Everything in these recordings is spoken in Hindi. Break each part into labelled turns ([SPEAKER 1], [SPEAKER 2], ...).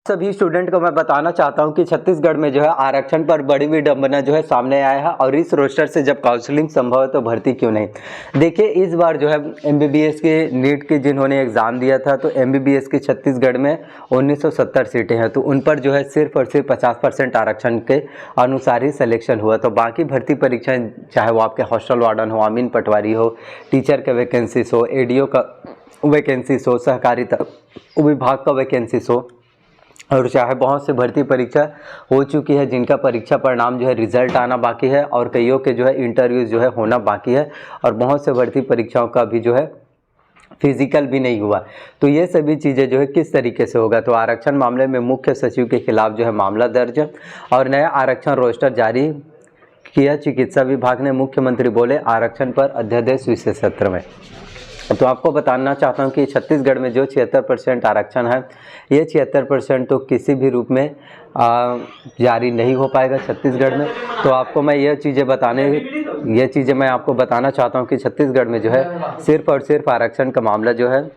[SPEAKER 1] सभी स्टूडेंट को मैं बताना चाहता हूं कि छत्तीसगढ़ में जो है आरक्षण पर बड़ी विडंबना जो है सामने आया है और इस रोस्टर से जब काउंसलिंग संभव है तो भर्ती क्यों नहीं। देखिए, इस बार जो है एमबीबीएस के नीट के जिन्होंने एग्ज़ाम दिया था तो एमबीबीएस के छत्तीसगढ़ में 1970 सीटें हैं, तो उन पर जो है सिर्फ और सिर्फ 50% आरक्षण के अनुसार ही सिलेक्शन हुआ। तो बाकी भर्ती परीक्षाएँ, चाहे वो आपके हॉस्टल वार्डन हो, अमीन पटवारी हो, टीचर के वैकेंसीज हो, एडीओ का वैकेंसीज हो, सहकारिता विभाग का वैकेंसीज हो, और चाहे बहुत से भर्ती परीक्षा हो चुकी है जिनका परीक्षा परिणाम जो है रिजल्ट आना बाकी है, और कईयों के जो है इंटरव्यूज़ जो है होना बाकी है, और बहुत से भर्ती परीक्षाओं का भी जो है फिजिकल भी नहीं हुआ। तो ये सभी चीज़ें जो है किस तरीके से होगा। तो आरक्षण मामले में मुख्य सचिव के खिलाफ जो है मामला दर्ज है और नया आरक्षण रोस्टर जारी किया चिकित्सा विभाग ने। मुख्यमंत्री बोले आरक्षण पर अध्यादेश विशेष सत्र में। तो आपको बताना चाहता हूँ कि छत्तीसगढ़ में जो 76% आरक्षण है, ये 76% तो किसी भी रूप में जारी नहीं हो पाएगा छत्तीसगढ़ में। तो आपको मैं ये चीज़ें मैं आपको बताना चाहता हूँ कि छत्तीसगढ़ में जो है सिर्फ और सिर्फ आरक्षण का मामला जो है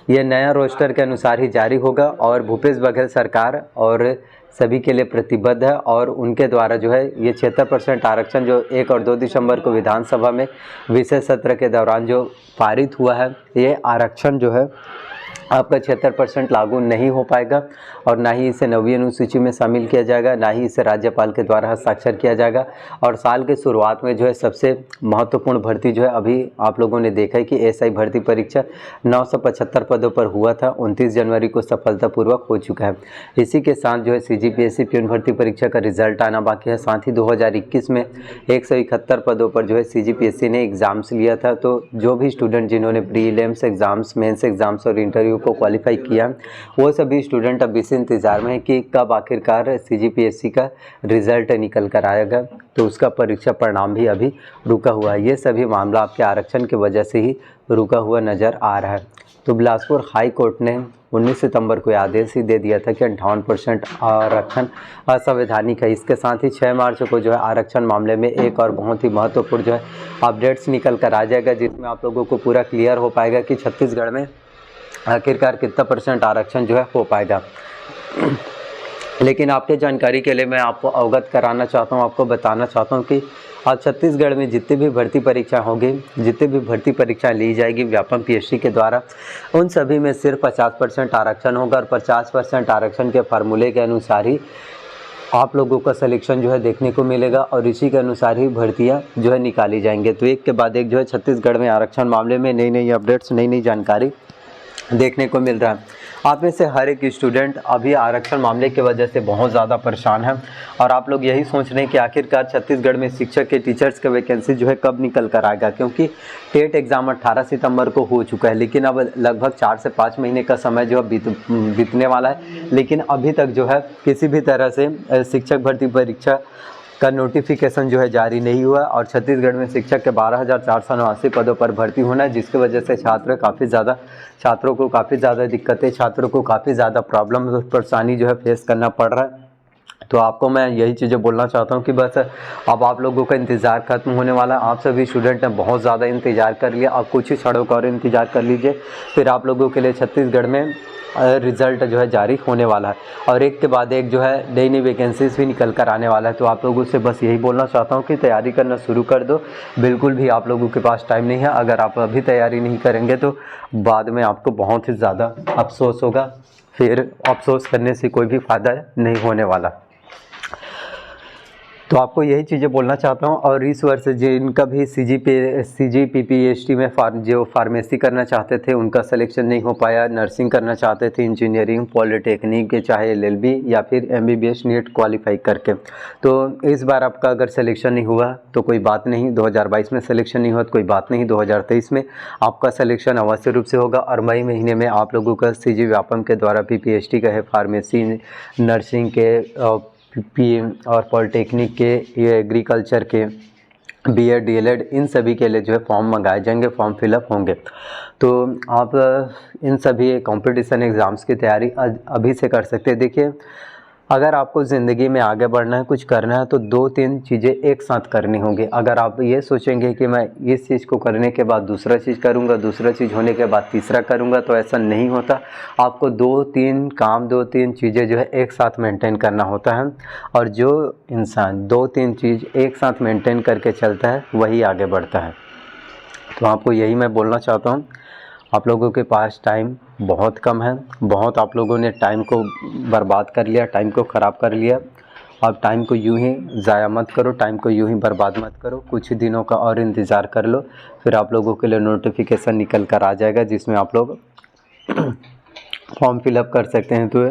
[SPEAKER 1] ये नया रोस्टर के अनुसार ही जारी होगा, और भूपेश बघेल सरकार और सभी के लिए प्रतिबद्ध है, और उनके द्वारा जो है ये 76% आरक्षण जो 1 और 2 दिसंबर को विधानसभा में विशेष सत्र के दौरान जो पारित हुआ है, ये आरक्षण जो है आपका 76% लागू नहीं हो पाएगा, और ना ही इसे 9वीं अनुसूची में शामिल किया जाएगा, ना ही इसे राज्यपाल के द्वारा हस्ताक्षर किया जाएगा। और साल के शुरुआत में जो है सबसे महत्वपूर्ण भर्ती जो है अभी आप लोगों ने देखा है कि एसआई भर्ती परीक्षा 975 पदों पर हुआ था, 29 जनवरी को सफलतापूर्वक हो चुका है। इसी के साथ जो है सीजीपीएससी प्यून भर्ती परीक्षा का रिजल्ट आना बाकी है। साथ ही 2021 में 171 पदों पर जो है सीजीपीएससी ने एग्ज़ाम्स लिया था। तो जो भी स्टूडेंट जिन्होंने प्रीलिम्स एग्ज़ाम्स, मेंस एग्ज़ाम्स और इंटरव्यू को क्वालिफाई किया, वो सभी स्टूडेंट अब इस इंतज़ार में है कि कब आखिरकार सीजीपीएससी का रिज़ल्ट निकल कर आएगा। तो उसका परीक्षा परिणाम भी अभी रुका हुआ है। ये सभी मामला आपके आरक्षण की वजह से ही रुका हुआ नज़र आ रहा है। तो बिलासपुर हाई कोर्ट ने 19 सितंबर को आदेश ही दे दिया था कि 58% आरक्षण असंवैधानिक है। इसके साथ ही 6 मार्च को जो है आरक्षण मामले में एक और बहुत ही महत्वपूर्ण जो है अपडेट्स निकल कर आ जाएगा, जिसमें आप लोगों को पूरा क्लियर हो पाएगा कि छत्तीसगढ़ में आखिरकार कितना % आरक्षण जो है हो पाएगा। लेकिन आपके जानकारी के लिए मैं आपको अवगत कराना चाहता हूँ, आपको बताना चाहता हूँ कि आज छत्तीसगढ़ में जितनी भी भर्ती परीक्षा होगी, जितनी भी भर्ती परीक्षा ली जाएगी व्यापम पीएससी के द्वारा, उन सभी में सिर्फ 50% आरक्षण होगा, और 50% आरक्षण के फार्मूले के अनुसार ही आप लोगों का सिलेक्शन जो है देखने को मिलेगा, और इसी के अनुसार ही भर्तियां जो है निकाली जाएंगे। तो एक के बाद एक जो है छत्तीसगढ़ में आरक्षण मामले में नई नई अपडेट्स, नई नई जानकारी देखने को मिल रहा है। आप में से हर एक स्टूडेंट अभी आरक्षण मामले की वजह से बहुत ज़्यादा परेशान है, और आप लोग यही सोच रहे हैं कि आखिरकार छत्तीसगढ़ में शिक्षक के टीचर्स का वैकेंसी जो है कब निकल कर आएगा, क्योंकि टेट एग्ज़ाम 18 सितंबर को हो चुका है, लेकिन अब लगभग 4 से 5 महीने का समय जो है बीतने वाला है, लेकिन अभी तक जो है किसी भी तरह से शिक्षक भर्ती परीक्षा का नोटिफिकेशन जो है जारी नहीं हुआ, और छत्तीसगढ़ में शिक्षक के 12,489 पदों पर भर्ती होना है, जिसकी वजह से छात्रों को काफ़ी ज़्यादा दिक्कतें, छात्रों को काफ़ी ज़्यादा प्रॉब्लम परेशानी जो है फेस करना पड़ रहा है। तो आपको मैं यही चीज़ें बोलना चाहता हूँ कि बस अब आप लोगों का इंतज़ार खत्म होने वाला है। आप सभी स्टूडेंट ने बहुत ज़्यादा इंतज़ार कर लिया, अब कुछ ही क्षणों का और इंतज़ार कर लीजिए, फिर आप लोगों के लिए छत्तीसगढ़ में रिज़ल्ट जो है जारी होने वाला है, और एक के बाद एक जो है नई नई वैकेंसीज भी निकल कर आने वाला है। तो आप लोगों से बस यही बोलना चाहता हूँ कि तैयारी करना शुरू कर दो। बिल्कुल भी आप लोगों के पास टाइम नहीं है। अगर आप अभी तैयारी नहीं करेंगे तो बाद में आपको बहुत ही ज़्यादा अफसोस होगा, फिर अफसोस करने से कोई भी फ़ायदा नहीं होने वाला। तो आपको यही चीज़ें बोलना चाहता हूँ। और इस वर्ष जिनका भी सीजीपीपीएसटी में जो फार्मेसी करना चाहते थे उनका सिलेक्शन नहीं हो पाया, नर्सिंग करना चाहते थे, इंजीनियरिंग, पॉलिटेक्निक, चाहे एलएलबी या फिर एमबीबीएस नीट क्वालिफाई करके, तो इस बार आपका अगर सिलेक्शन नहीं हुआ तो कोई बात नहीं, 2022 में सिलेक्शन नहीं हुआ तो कोई बात नहीं, 2023 में आपका सिलेक्शन अवश्य रूप से होगा। और मई महीने में आप लोगों का सीजी व्यापम के द्वारा पीपीएसटी का है, फार्मेसी, नर्सिंग के, पीएम और पॉलिटेक्निक के, ये एग्रीकल्चर के, बीएड, डीएलएड, इन सभी के लिए जो है फॉर्म मंगाए जाएंगे, फॉर्म फिलअप होंगे। तो आप इन सभी कंपटीशन एग्ज़ाम्स की तैयारी अभी से कर सकते हैं। देखिए, अगर आपको ज़िंदगी में आगे बढ़ना है, कुछ करना है, तो 2-3 चीज़ें एक साथ करनी होंगी। अगर आप ये सोचेंगे कि मैं इस चीज़ को करने के बाद दूसरा चीज़ करूँगा, दूसरा चीज़ होने के बाद तीसरा करूँगा, तो ऐसा नहीं होता। आपको 2-3 काम, 2-3 चीज़ें जो है एक साथ मेंटेन करना होता है, और जो इंसान 2-3 चीज़ एक साथ मेंटेन करके चलता है वही आगे बढ़ता है। तो आपको यही मैं बोलना चाहता हूँ। आप लोगों के पास टाइम बहुत कम है, बहुत आप लोगों ने टाइम को बर्बाद कर लिया, टाइम को ख़राब कर लिया। अब टाइम को यूं ही ज़ाया मत करो, टाइम को यूं ही बर्बाद मत करो। कुछ दिनों का और इंतज़ार कर लो, फिर आप लोगों के लिए नोटिफिकेशन निकल कर आ जाएगा, जिसमें आप लोग फॉर्म फिलअप कर सकते हैं। तो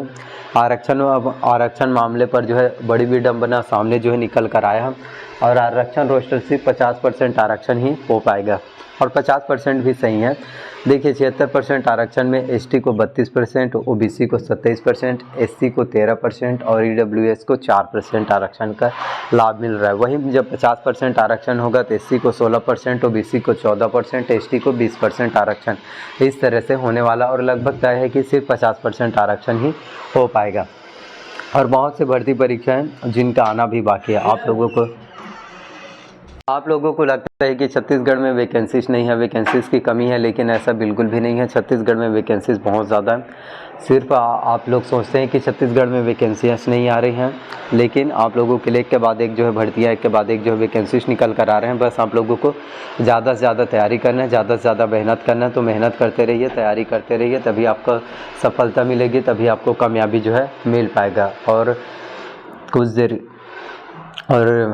[SPEAKER 1] आरक्षण मामले पर जो है बड़ी विडंबना सामने जो है निकल कर आया है, और आरक्षण रोस्टर सिर्फ 50% आरक्षण ही हो पाएगा, और 50% भी सही है। देखिए 76% आरक्षण में एसटी को 32%, ओबीसी को 27%, एससी को 13% और ईडब्ल्यूएस को 4% आरक्षण का लाभ मिल रहा है। वहीं जब 50% आरक्षण होगा तो एससी को 16%, ओबीसी को 14%, एसटी को 20% आरक्षण इस तरह से होने वाला, और लगभग तय है कि सिर्फ 50% आरक्षण ही हो पाएगा। और बहुत से भर्ती परीक्षाएं जिनका आना भी बाकी है। आप लोगों को लगता है कि छत्तीसगढ़ में वैकेंसीज नहीं है, वैकेंसीज की कमी है, लेकिन ऐसा बिल्कुल भी नहीं है। छत्तीसगढ़ में वैकेंसीज बहुत ज़्यादा है। सिर्फ आप लोग सोचते हैं कि छत्तीसगढ़ में वैकेंसीज नहीं आ रही हैं, लेकिन आप लोगों के लिए एक के बाद एक जो है भर्तियाँ, एक के बाद एक जो है वैकेंसीज निकल कर आ रहे हैं। बस आप लोगों को ज़्यादा से ज़्यादा तैयारी करना है, ज़्यादा से ज़्यादा मेहनत करना है। तो मेहनत करते रहिए, तैयारी करते रहिए, तभी आपको सफलता मिलेगी, तभी आपको कामयाबी जो है मिल पाएगा। और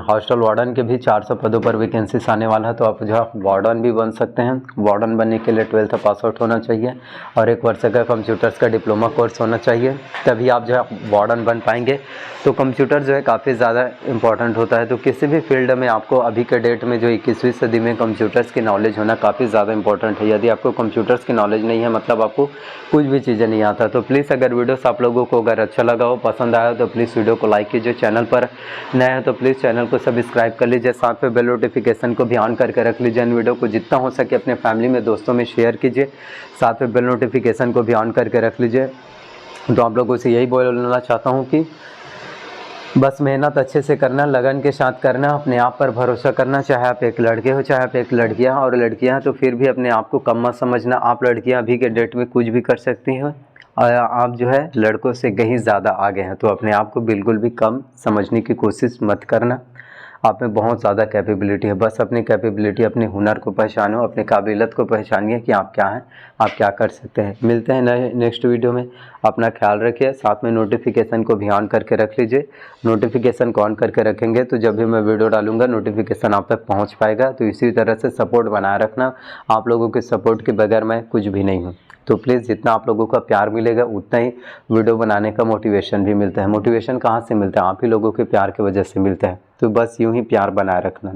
[SPEAKER 1] हॉस्टल वार्डन के भी 400 पदों पर वैकेंसीज आने वाला है। तो आप जो है वार्डन भी बन सकते हैं। वार्डन बनने के लिए 12th पास आउट होना चाहिए, और 1 वर्ष का कंप्यूटर्स का डिप्लोमा कोर्स होना चाहिए, तभी आप जो है वार्डन बन पाएंगे। तो कंप्यूटर जो है काफ़ी ज़्यादा इम्पॉर्टेंट होता है। तो किसी भी फील्ड में आपको अभी के डेट में जो 21वीं सदी में कंप्यूटर्स की नॉलेज होना काफ़ी ज़्यादा इंपॉर्टेंट है। यदि आपको कंप्यूटर्स की नॉलेज नहीं है, मतलब आपको कुछ भी चीज़ें नहीं आता। तो प्लीज़ अगर वीडियोस आप लोगों को अगर अच्छा लगा हो, पसंद आया हो, तो प्लीज़ वीडियो को लाइक कीजिए। चैनल पर नया है तो प्लीज़ चैनल को सब्सक्राइब कर लीजिए, साथ में बेल नोटिफिकेशन को भी ऑन करके रख लीजिए। इन वीडियो को जितना हो सके अपने फैमिली में, दोस्तों में शेयर कीजिए, साथ में बेल नोटिफिकेशन को भी ऑन करके रख लीजिए। तो आप लोगों से यही बोलना चाहता हूँ कि बस मेहनत अच्छे से करना, लगन के साथ करना, अपने आप पर भरोसा करना। चाहे आप एक लड़के हो, चाहे आप एक लड़कियां, और लड़कियां तो फिर भी अपने आप को कम मत समझना। आप लड़कियां अभी के डेट में कुछ भी कर सकती हैं, और आप जो है लड़कों से कहीं ज़्यादा आगे हैं। तो अपने आप को बिल्कुल भी कम समझने की कोशिश मत करना। आप में बहुत ज़्यादा कैपेबिलिटी है। बस अपनी कैपेबिलिटी, अपने हुनर को पहचानो, अपनी काबिलियत को पहचानिए कि आप क्या हैं, आप क्या कर सकते हैं। मिलते हैं नए नेक्स्ट वीडियो में। अपना ख्याल रखिए, साथ में नोटिफिकेशन को भी ऑन करके रख लीजिए। नोटिफिकेशन को ऑन करके रखेंगे तो जब भी मैं वीडियो डालूंगा नोटिफिकेशन आप तक पहुंच पाएगा। तो इसी तरह से सपोर्ट बनाए रखना। आप लोगों के सपोर्ट के बगैर मैं कुछ भी नहीं हूँ। तो प्लीज़ जितना आप लोगों का प्यार मिलेगा उतना ही वीडियो बनाने का मोटिवेशन भी मिलता है। मोटिवेशन कहाँ से मिलता है? आप ही लोगों के प्यार की वजह से मिलता है। तो बस यूं ही प्यार बनाए रखना।